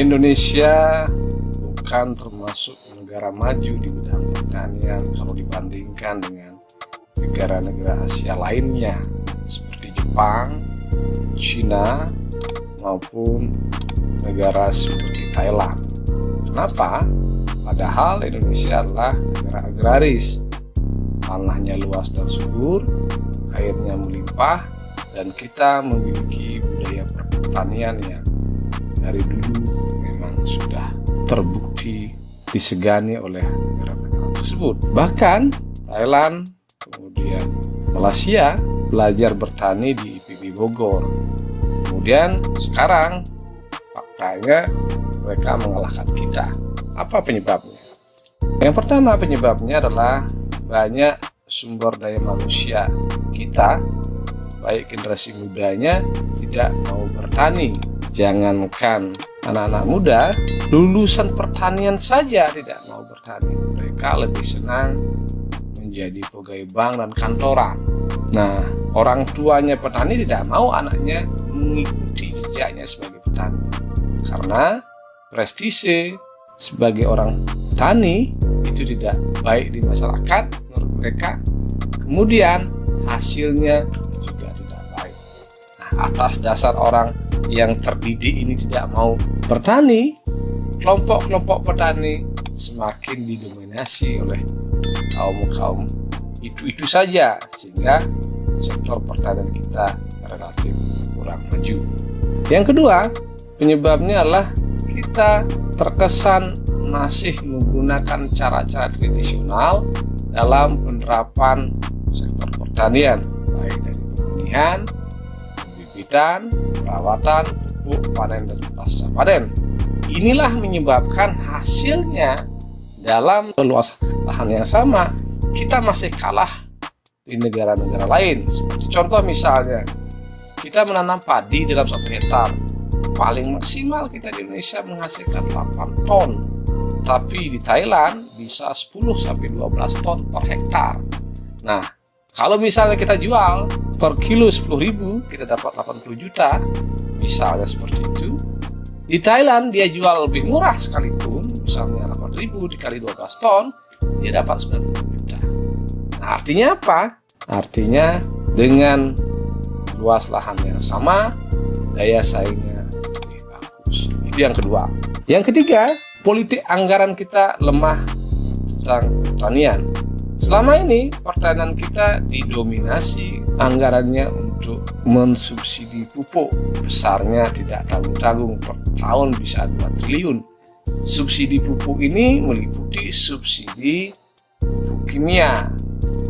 Indonesia bukan termasuk negara maju di bidang pertanian kalau dibandingkan dengan negara-negara Asia lainnya seperti Jepang, China, maupun negara seperti Thailand. Kenapa? Padahal Indonesia adalah negara agraris, tanahnya luas dan subur, airnya melimpah, dan kita memiliki budaya pertanian yang dari dulu memang sudah terbukti disegani oleh negara-negara tersebut. Bahkan Thailand, kemudian Malaysia belajar bertani di IPB Bogor. Kemudian sekarang faktanya mereka mengalahkan kita. Apa penyebabnya? Yang pertama penyebabnya adalah banyak sumber daya manusia kita, baik generasi mudanya, tidak mau bertani. Jangankan anak-anak muda, lulusan pertanian saja tidak mau bertani. Mereka lebih senang menjadi pegawai bank dan kantoran. Nah, orang tuanya petani tidak mau anaknya mengikuti jejaknya sebagai petani, karena prestise sebagai orang petani itu tidak baik di masyarakat menurut mereka. Kemudian hasilnya juga tidak baik. Nah, atas dasar orang yang terdidik ini tidak mau bertani, kelompok-kelompok petani semakin didominasi oleh kaum itu saja, sehingga sektor pertanian kita relatif kurang maju. Yang kedua, penyebabnya adalah kita terkesan masih menggunakan cara-cara tradisional dalam penerapan sektor pertanian, baik dari pembenihan, pembibitan, perawatan, pupuk, panen, dan pasca panen. Inilah menyebabkan hasilnya dalam luas lahan yang sama kita masih kalah di negara-negara lain. Seperti contoh misalnya, kita menanam padi dalam 1 hektar, paling maksimal kita di Indonesia menghasilkan 8 ton, tapi di Thailand bisa 10-12 ton per hektar. Nah, kalau misalnya kita jual per kilo 10.000, kita dapat 80 juta, misalnya seperti itu. Di Thailand dia jual lebih murah sekalipun, misalnya 8.000 dikali 12 ton, dia dapat 90 juta. Nah, artinya apa? Artinya dengan luas lahan yang sama, daya saingnya lebih bagus. Itu yang kedua. Yang ketiga, politik anggaran kita lemah tentang pertanian. Selama ini pertanian kita didominasi anggarannya untuk mensubsidi pupuk, besarnya tidak tanggung-tanggung, per tahun bisa 2 triliun. Subsidi pupuk ini meliputi subsidi pupuk kimia.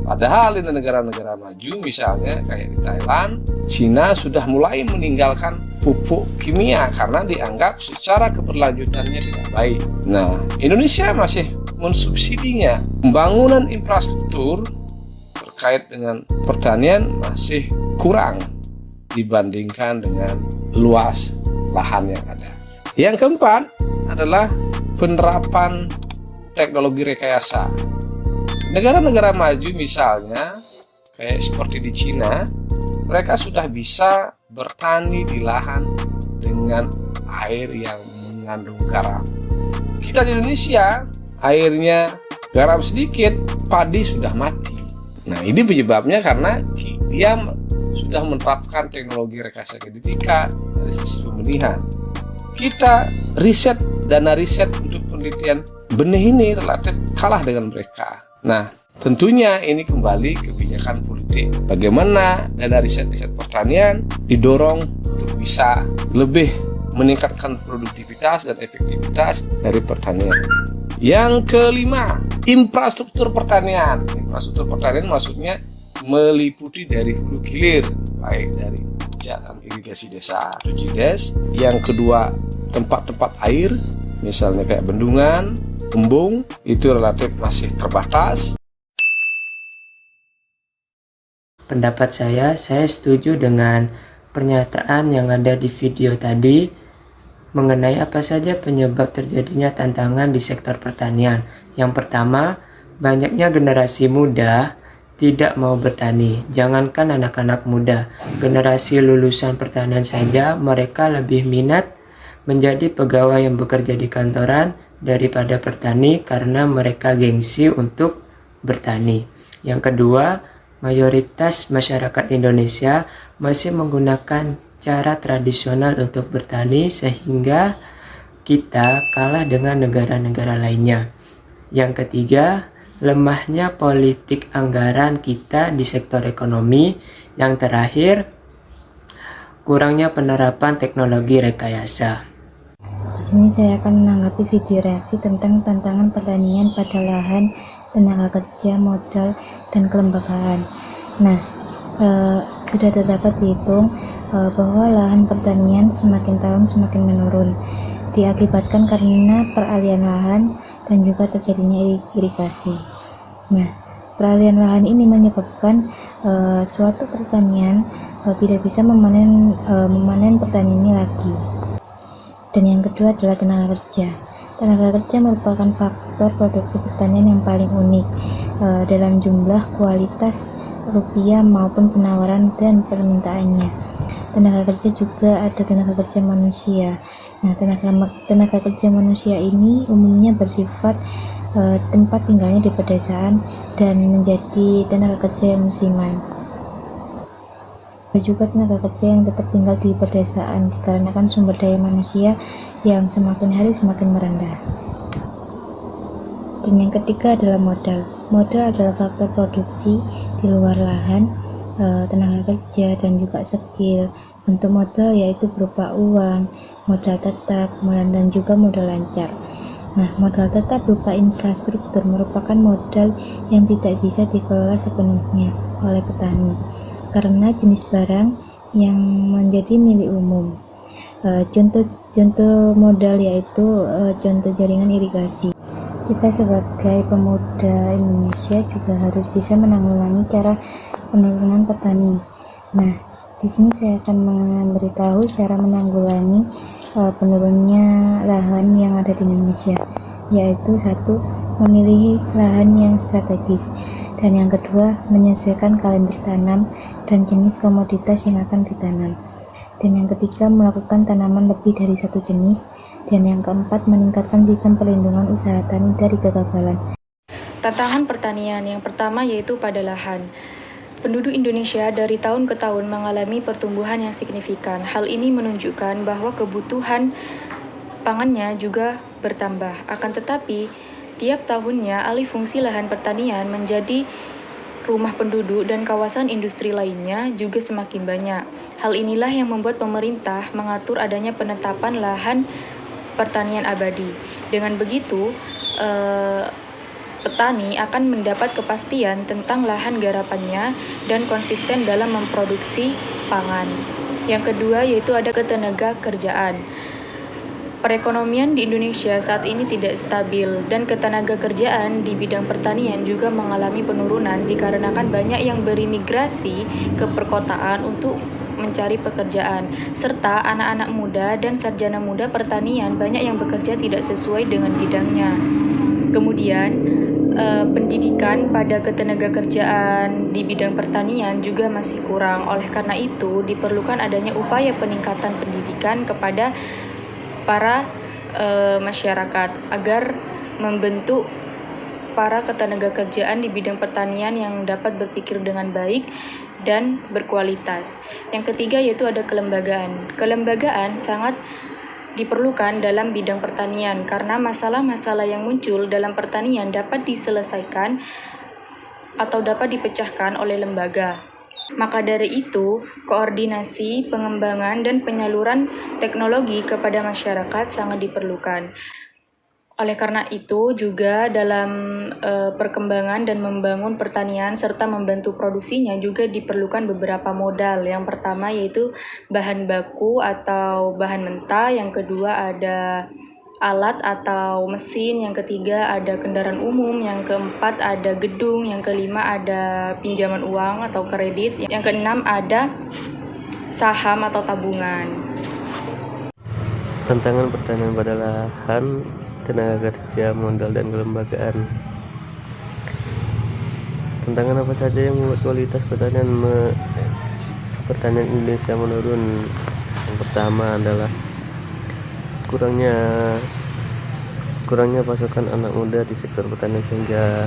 Padahal di negara-negara maju misalnya kayak di Thailand, China sudah mulai meninggalkan pupuk kimia karena dianggap secara keberlanjutannya tidak baik. Nah, Indonesia masih mensubsidinya. Pembangunan infrastruktur terkait dengan pertanian masih kurang dibandingkan dengan luas lahan yang ada. Yang keempat adalah penerapan teknologi rekayasa. Negara-negara maju misalnya kayak seperti di China, mereka sudah bisa bertani di lahan dengan air yang mengandung garam. Kita di Indonesia, airnya garam sedikit, padi sudah mati. Nah, ini penyebabnya karena dia sudah menerapkan teknologi rekayasa genetika dari sisi pembenihan. Kita dana riset untuk penelitian benih ini relatif kalah dengan mereka. Nah, tentunya ini kembali kebijakan politik. Bagaimana dana riset pertanian didorong untuk bisa lebih meningkatkan produktivitas dan efektivitas dari pertanian. Yang kelima, infrastruktur pertanian. Infrastruktur pertanian maksudnya meliputi dari hulu hilir, baik dari jalan irigasi desa, RIDES. Yang kedua, tempat-tempat air, misalnya kayak bendungan, embung, itu relatif masih terbatas. Pendapat saya setuju dengan pernyataan yang ada di video tadi mengenai apa saja penyebab terjadinya tantangan di sektor pertanian. Yang pertama, banyaknya generasi muda tidak mau bertani. Jangankan anak-anak muda, generasi lulusan pertanian saja mereka lebih minat menjadi pegawai yang bekerja di kantoran daripada petani karena mereka gengsi untuk bertani. Yang kedua, mayoritas masyarakat Indonesia masih menggunakan cara tradisional untuk bertani sehingga kita kalah dengan negara-negara lainnya. Yang ketiga, lemahnya politik anggaran kita di sektor ekonomi. Yang terakhir, kurangnya penerapan teknologi rekayasa. Di sini saya akan menanggapi video reaksi tentang tantangan pertanian pada lahan, tenaga kerja, modal, dan kelembagaan. Nah, sudah dapat dihitung bahwa lahan pertanian semakin tahun semakin menurun, diakibatkan karena peralihan lahan dan juga terjadinya irigasi. Nah, peralihan lahan ini menyebabkan suatu pertanian tidak bisa memanen pertanian ini lagi. Dan yang kedua adalah tenaga kerja. Tenaga kerja merupakan faktor produksi pertanian yang paling unik dalam jumlah, kualitas, rupiah maupun penawaran dan permintaannya. Tenaga kerja juga ada tenaga kerja manusia. Nah, tenaga kerja manusia ini umumnya bersifat tempat tinggalnya di pedesaan dan menjadi tenaga kerja yang musiman. Ada juga tenaga kerja yang tetap tinggal di pedesaan dikarenakan sumber daya manusia yang semakin hari semakin merendah. Dan yang ketiga adalah modal. Modal adalah faktor produksi di luar lahan, tenaga kerja, dan juga skill. Bentuk modal yaitu berupa uang, modal tetap, dan juga modal lancar. Nah, modal tetap berupa infrastruktur merupakan modal yang tidak bisa dikelola sepenuhnya oleh petani karena jenis barang yang menjadi milik umum. Contoh modal yaitu contoh jaringan irigasi. Kita sebagai pemuda Indonesia juga harus bisa menanggulangi cara penurunan petani. Nah, di sini saya akan memberitahu cara menanggulangi penurunnya lahan yang ada di Indonesia, yaitu satu, memilih lahan yang strategis, dan yang kedua, menyesuaikan kalender tanam dan jenis komoditas yang akan ditanam, dan yang ketiga, melakukan tanaman lebih dari satu jenis, dan yang keempat, meningkatkan sistem perlindungan usaha tani dari kegagalan. Tantangan pertanian yang pertama yaitu pada lahan. Penduduk Indonesia dari tahun ke tahun mengalami pertumbuhan yang signifikan. Hal ini menunjukkan bahwa kebutuhan pangannya juga bertambah. Akan tetapi, tiap tahunnya alih fungsi lahan pertanian menjadi rumah penduduk dan kawasan industri lainnya juga semakin banyak. Hal inilah yang membuat pemerintah mengatur adanya penetapan lahan pertanian abadi. Dengan begitu, petani akan mendapat kepastian tentang lahan garapannya dan konsisten dalam memproduksi pangan. Yang kedua yaitu ada ketenaga kerjaan. Perekonomian di Indonesia saat ini tidak stabil dan ketenaga kerjaan di bidang pertanian juga mengalami penurunan dikarenakan banyak yang berimigrasi ke perkotaan untuk mencari pekerjaan, serta anak-anak muda dan sarjana muda pertanian banyak yang bekerja tidak sesuai dengan bidangnya. Kemudian, pendidikan pada ketenaga kerjaan di bidang pertanian juga masih kurang. Oleh karena itu, diperlukan adanya upaya peningkatan pendidikan kepada para masyarakat agar membentuk para ketenaga kerjaan di bidang pertanian yang dapat berpikir dengan baik dan berkualitas. Yang ketiga yaitu ada kelembagaan. Kelembagaan sangat diperlukan dalam bidang pertanian karena masalah-masalah yang muncul dalam pertanian dapat diselesaikan atau dapat dipecahkan oleh lembaga. Maka dari itu, koordinasi, pengembangan, dan penyaluran teknologi kepada masyarakat sangat diperlukan. Oleh karena itu, juga dalam perkembangan dan membangun pertanian serta membantu produksinya juga diperlukan beberapa modal. Yang pertama yaitu bahan baku atau bahan mentah, yang kedua ada alat atau mesin, yang ketiga ada kendaraan umum, yang keempat ada gedung, yang kelima ada pinjaman uang atau kredit, yang keenam ada saham atau tabungan. Tantangan pertanian pada lahan, tenaga kerja, modal, dan kelembagaan. Tantangan apa saja yang membuat kualitas pertanian Indonesia menurun? Yang pertama adalah kurangnya pasokan anak muda di sektor pertanian, sehingga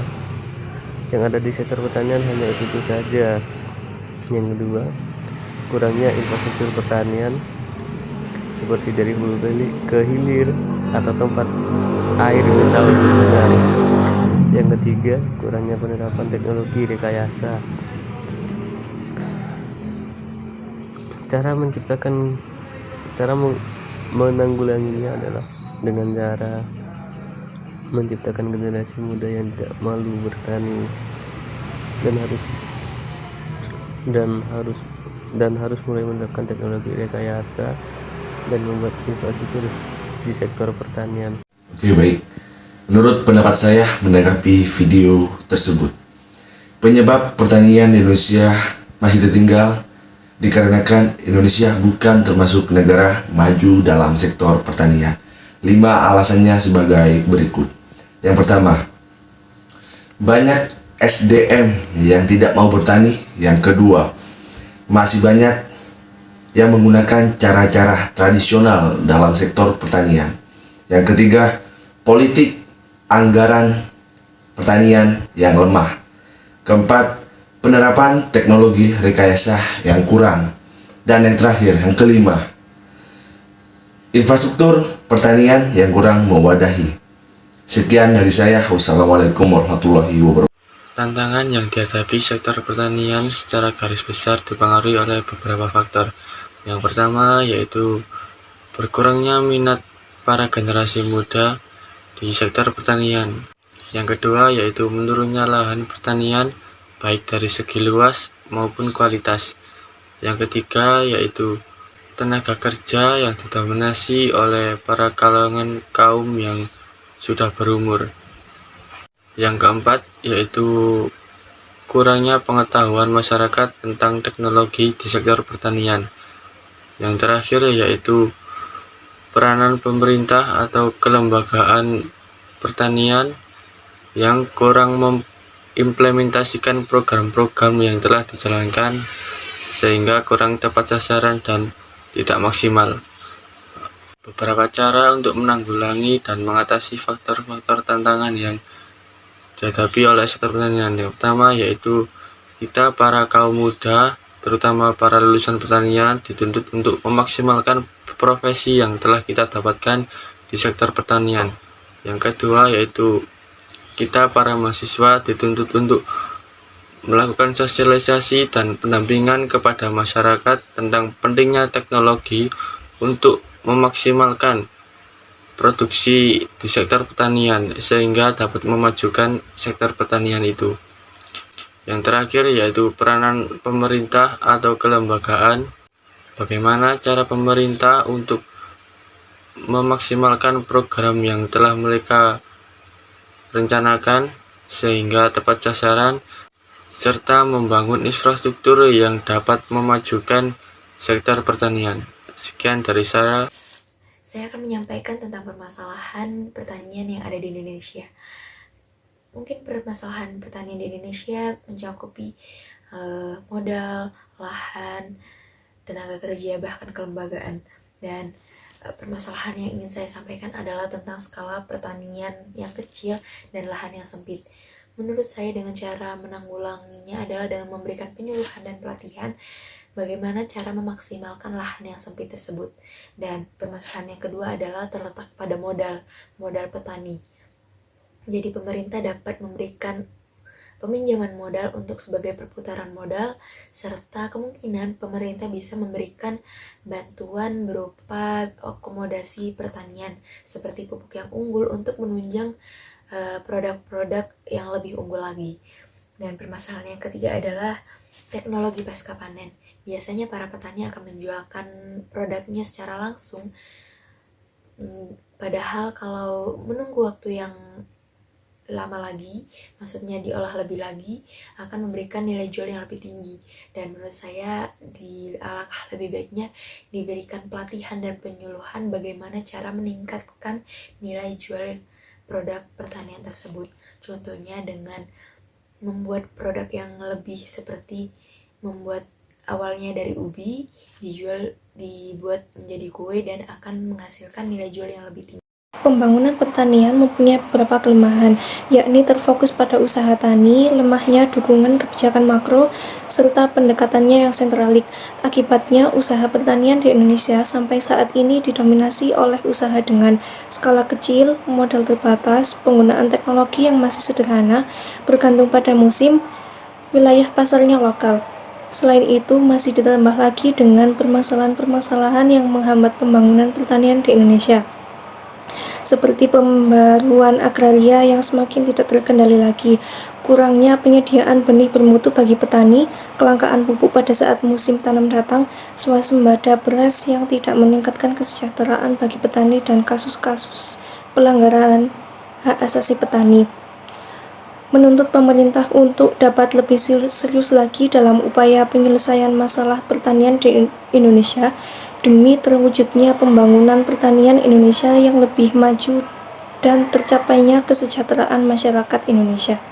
yang ada di sektor pertanian hanya itu saja. Yang kedua, kurangnya infrastruktur pertanian seperti dari hulu ke hilir atau tempat air bisa untuk benar. Yang ketiga, kurangnya penerapan teknologi rekayasa. Cara menanggulanginya adalah dengan cara menciptakan generasi muda yang tidak malu bertani dan harus mulai menerapkan teknologi rekayasa dan membuat infrastruktur di sektor pertanian. Oke, baik. Menurut pendapat saya menanggapi video tersebut, penyebab pertanian di Indonesia masih tertinggal dikarenakan Indonesia bukan termasuk negara maju dalam sektor pertanian. 5 alasannya sebagai berikut. Yang pertama, banyak SDM yang tidak mau bertani. Yang kedua, masih banyak yang menggunakan cara-cara tradisional dalam sektor pertanian. Yang ketiga, politik anggaran pertanian yang lemah. Keempat, penerapan teknologi rekayasa yang kurang. Dan yang terakhir, yang kelima, infrastruktur pertanian yang kurang mewadahi. Sekian dari saya. Wassalamualaikum warahmatullahi wabarakatuh. Tantangan yang dihadapi sektor pertanian secara garis besar dipengaruhi oleh beberapa faktor. Yang pertama yaitu berkurangnya minat para generasi muda di sektor pertanian. Yang kedua yaitu menurunnya lahan pertanian baik dari segi luas maupun kualitas. Yang ketiga yaitu tenaga kerja yang didominasi oleh para kalangan kaum yang sudah berumur. Yang keempat yaitu kurangnya pengetahuan masyarakat tentang teknologi di sektor pertanian. Yang terakhir yaitu peranan pemerintah atau kelembagaan pertanian yang kurang mengimplementasikan program-program yang telah dijalankan sehingga kurang tepat sasaran dan tidak maksimal. Beberapa cara untuk menanggulangi dan mengatasi faktor-faktor tantangan yang dihadapi oleh sektor pertanian. Yang pertama yaitu kita para kaum muda, terutama para lulusan pertanian, dituntut untuk memaksimalkan profesi yang telah kita dapatkan di sektor pertanian. Yang kedua yaitu kita para mahasiswa dituntut untuk melakukan sosialisasi dan pendampingan kepada masyarakat tentang pentingnya teknologi untuk memaksimalkan produksi di sektor pertanian sehingga dapat memajukan sektor pertanian itu. Yang terakhir yaitu peranan pemerintah atau kelembagaan. Bagaimana cara pemerintah untuk memaksimalkan program yang telah mereka rencanakan sehingga tepat sasaran, serta membangun infrastruktur yang dapat memajukan sektor pertanian. Sekian dari saya. Saya akan menyampaikan tentang permasalahan pertanian yang ada di Indonesia. Mungkin permasalahan pertanian di Indonesia mencakupi modal, lahan, tenaga kerja, bahkan kelembagaan. Dan permasalahan yang ingin saya sampaikan adalah tentang skala pertanian yang kecil dan lahan yang sempit. Menurut saya dengan cara menanggulanginya adalah dengan memberikan penyuluhan dan pelatihan bagaimana cara memaksimalkan lahan yang sempit tersebut. Dan permasalahan yang kedua adalah terletak pada modal petani. Jadi pemerintah dapat memberikan peminjaman modal untuk sebagai perputaran modal, serta kemungkinan pemerintah bisa memberikan bantuan berupa akomodasi pertanian seperti pupuk yang unggul untuk menunjang produk-produk yang lebih unggul lagi. Dan permasalahan yang ketiga adalah teknologi pasca panen. Biasanya para petani akan menjualkan produknya secara langsung, padahal kalau menunggu waktu yang lama lagi, maksudnya diolah lebih lagi, akan memberikan nilai jual yang lebih tinggi. Dan menurut saya alangkah lebih baiknya diberikan pelatihan dan penyuluhan bagaimana cara meningkatkan nilai jual produk pertanian tersebut. Contohnya dengan membuat produk yang lebih seperti membuat awalnya dari ubi dibuat menjadi kue dan akan menghasilkan nilai jual yang lebih tinggi. Pembangunan pertanian mempunyai beberapa kelemahan, yakni terfokus pada usaha tani, lemahnya dukungan kebijakan makro, serta pendekatannya yang sentralik. Akibatnya, usaha pertanian di Indonesia sampai saat ini didominasi oleh usaha dengan skala kecil, modal terbatas, penggunaan teknologi yang masih sederhana, bergantung pada musim, wilayah pasarnya lokal. Selain itu, masih ditambah lagi dengan permasalahan-permasalahan yang menghambat pembangunan pertanian di Indonesia, seperti pembaruan agraria yang semakin tidak terkendali lagi, kurangnya penyediaan benih bermutu bagi petani, kelangkaan pupuk pada saat musim tanam datang, swasembada beras yang tidak meningkatkan kesejahteraan bagi petani, dan kasus-kasus pelanggaran hak asasi petani. Menuntut pemerintah untuk dapat lebih serius lagi dalam upaya penyelesaian masalah pertanian di Indonesia demi terwujudnya pembangunan pertanian Indonesia yang lebih maju dan tercapainya kesejahteraan masyarakat Indonesia.